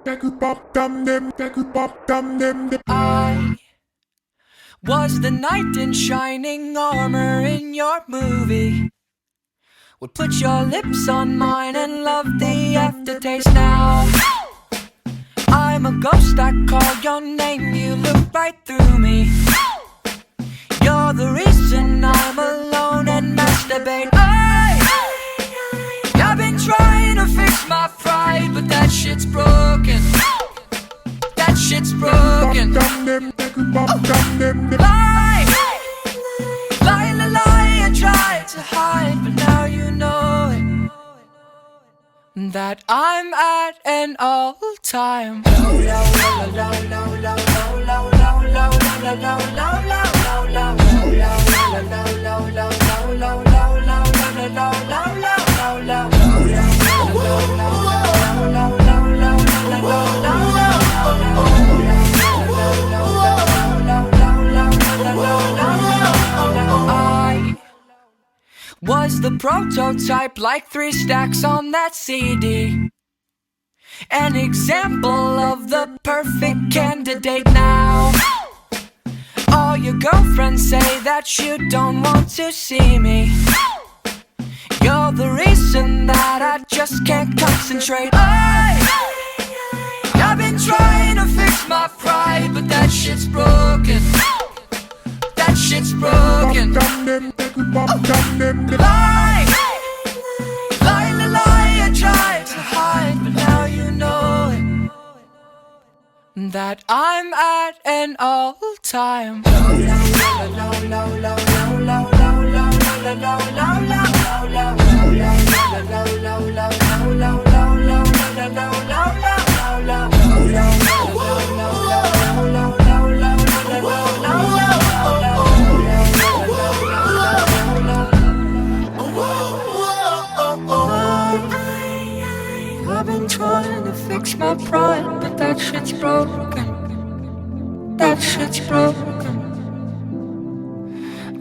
I was the knight in shining armor in your movie. Would put your lips on mine and love the aftertaste. Now I'm a ghost, I call your name, you look right through me. You're the reason I'm alone and masturbate. I've been trying to fix my pride, but that shit's broken. That shit's broken. Lie, lie, lie, lie, I tried to hide, but now you know it, that I'm at an all-time I was the prototype, like 3 stacks on that CD. An example of the perfect candidate. Now all your girlfriends say that you don't want to see me. You're the reason that I just can't concentrate. I've been trying to fix my pride, but that shit's broken. That shit's broken. Lie, lie, lie, lie, I tried to hide, but now you know it, that I'm at an all-time I've been trying to fix my pride, but that shit's broken. That shit's broken.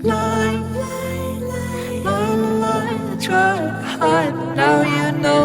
Lie, lie, lie, lie, I try to hide, but now you know